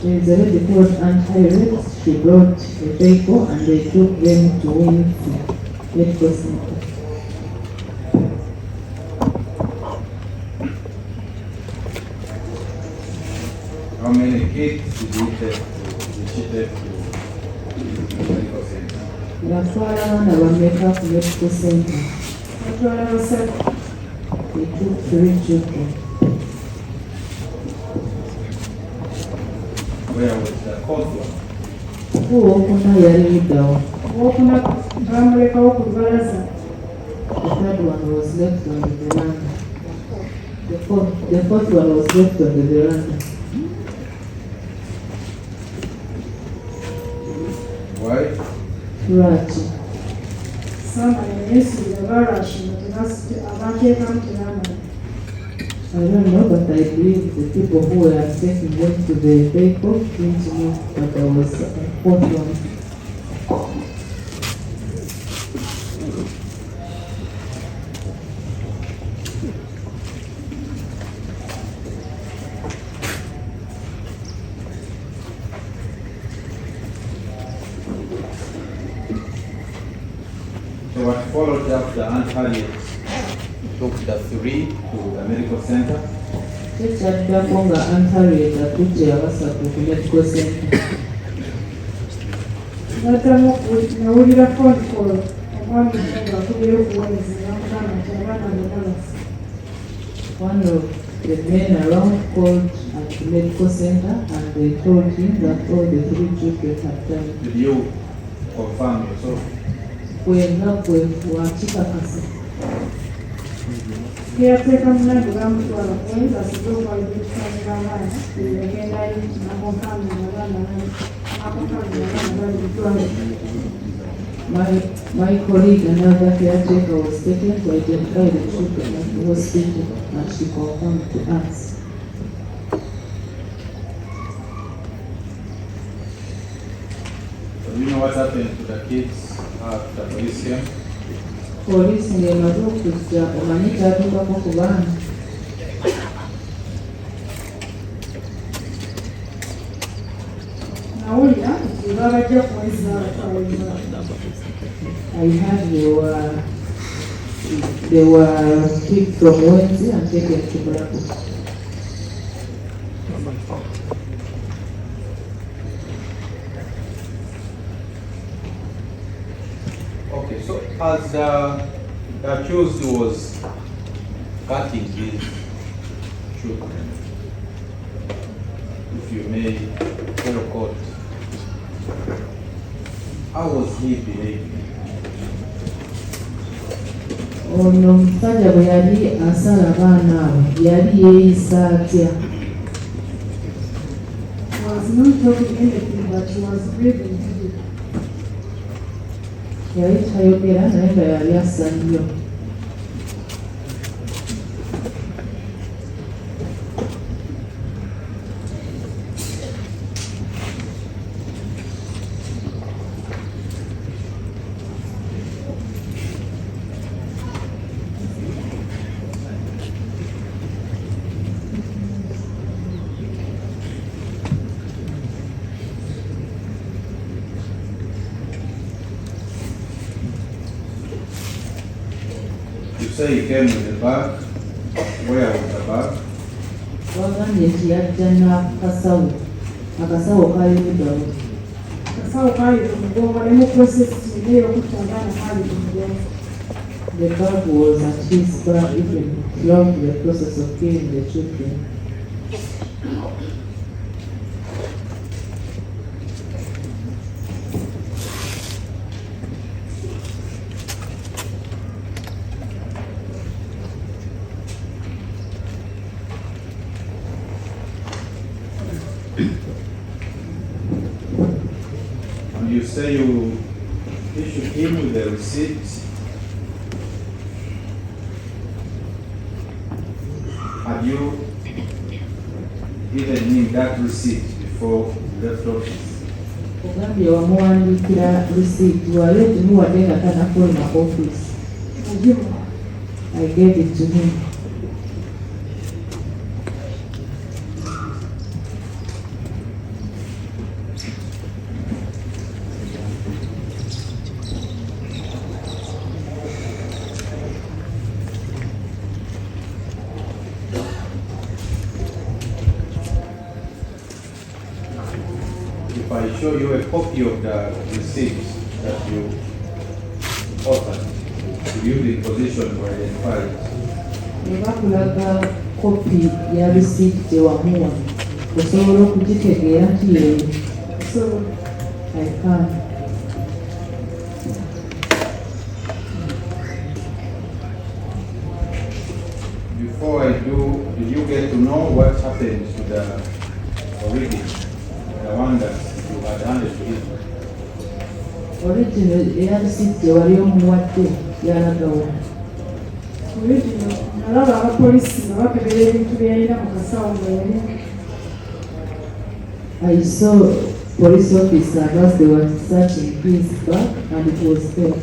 There is a lady called Aunt Harriet. She brought a vehicle and they took them to Winfrey Medical Center. How many kids did she take to the medical center? Yatwala abaana bameka ku Medical Center. batwala basatu. They took 3 children. Where was the fourth one? Owookuna yali luddawa. Owookuna bamulekawo ku lubalaza. The third one was left on the veranda. The fourth one was left on the veranda. Why? Lwaki? Saamanya yeesuubira balwashima abateekamu tebamanya. I don't know, but I believe the people who were taking them to the vehicle didn't know that there was a fourth one. So what followed after Aunt Harriet took the 3 to the medical center? Kyekyaddako nga Aunt Harriet atutte abasatu ku Medical Center. Natamu nawulira phone call omwami ng'akubira okuweereza namugamba nti abaana bonna bafa. One of the men around called at the medical center and they told him that all the 3 children had died. Did you confirm yourself? Kwenga wakikakasa. Keyateeka munange bamutwala kuwenza asobole okwalira ekifaanyi b'abaana yagendayo nakonkamira abaana bali mutwala. My colleague, another caretaker, was taken to identify the children at the hospital and she confirmed to us. So do you know what happened to the kids after police came? Poliisi ng'emaze okujja omanyi kyatuukako ku baana. Nawulira nti babajja kuweza abatwala. I heard they were picked from Wenzi and taken to Bravo. As the accused was cutting his children, if you may tell court, how was he behaving? Ono omusajja bwe yali asala abaana abo yali yeeyisa atya? Was not talking anything, but he was breathing heavily. Yali tayogera naye nga yali assa nnyo. You say he came with the bag. Where was the bag? Wagambye nti yajja n'akasawo, akasawo kayudawo. Akasawo kali ku mugongo ne mu process ey'okutta abaana kali ku mugongo. The bag was at his back even throughout the process of killing the children. And you say you issued him with the receipt. Had you given him that receipt before you left office? Ogambye wamuwandiikira receipt wali ogimuwadde nga tanafuluma office. I gave it to him. If I show you a copy of the receipt that you authored, will you be in position to identify it? Eba kulaga kopi ya receipt gye wamuwa osobola okugitegeera nti yeeyo. So I can. Before I do, did you get to know what happened to the original, the one that you had handed to him? Original eya receipt gye wali omuwadde yalagawo. original nalaba abapoliisi nga bakebera ebintu bye yalina mu kasawo nga yali. I saw police officers as they were searching his bag and it was there.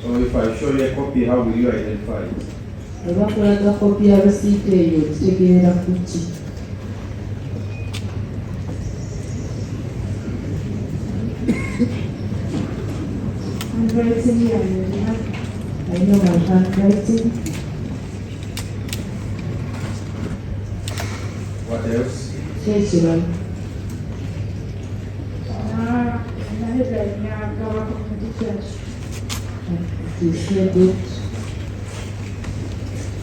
So if I show you a copy, how will you identify it? Eba kulaga kopi ya receipt eyo okitegeerera ku ki? Handwriting yange erina. I know my handwriting. What else? Kyekirala. Naye galina gaba community church. He said it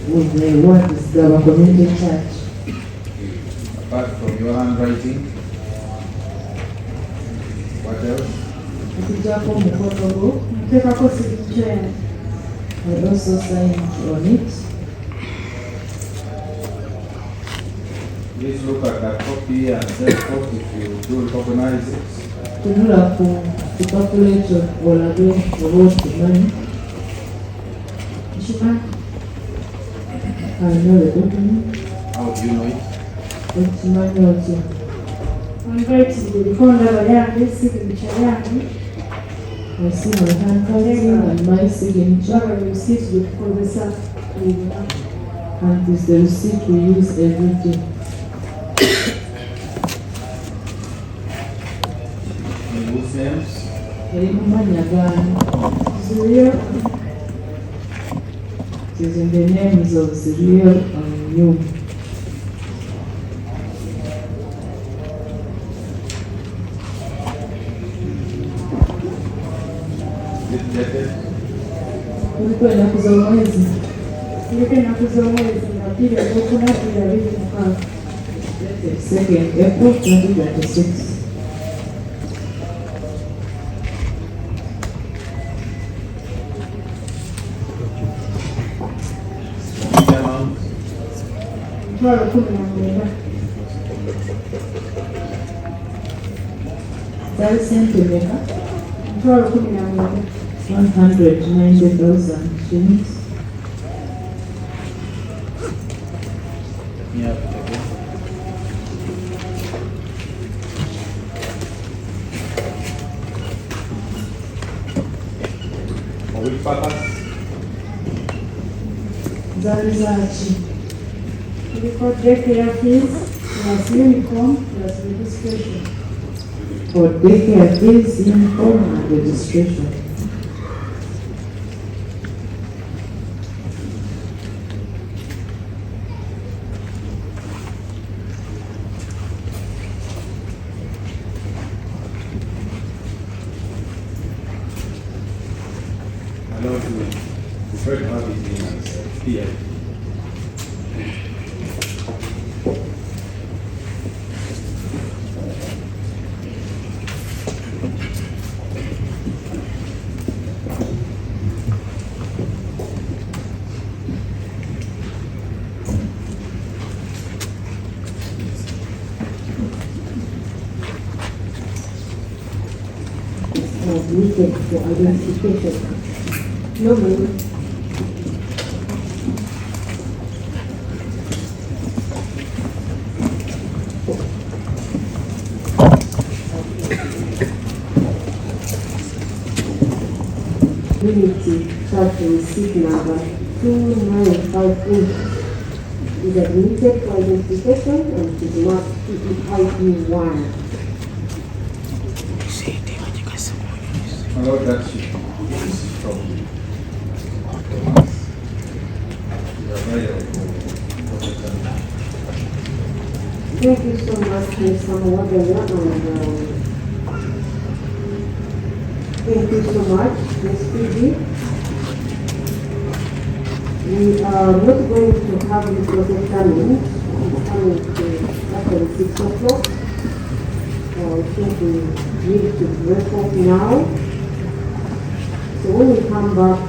with the words Gaba Community Church. Apart from your handwriting, what else? Okuggyako omukono gwo. Nteekako signature yange. I also signed on it. Please look at that copy and tell us if you do recognize it. Tunula ku kipapula ekyo olabe oba okimanyi. Nkimanyi. I know the document. How do you know it? Okimanyi otya? Handwriting eriko ndaba yange, signature yange. I see my handwriting and my signature, Ndaba receipt gye tukozesa buli and it's the receipt we use every day. In whose names? Eri mu mannya gaani. ziriyo. It is in the names of Zuriel and you. it dated? kuliko ennaku z'omwezi. Kuliko ennaku z'omwezi nga 2/4/2026. Second April 2026. The amount? Emitwalo 19. Zaali ssente mmeka? Emitwalo 19. 190,000 shillings. Yeah, okay. For which purpose? Zaali zaaki? Kuliko daycare fees plus uniform plus registration. For daycare fees, uniform and registration. I know you prefer to have it in here. Needed for identification. No money. Unity chart receipt number 2958 is admitted for identification and is marked PPIP1. Hello, that's it. This is from Thank you so much, Ms. Samuwadana, and thank you so much, Ms. Phoebe. We are not going to have this process coming to after 6 o'clock. I think we need to break off now. So when we come back,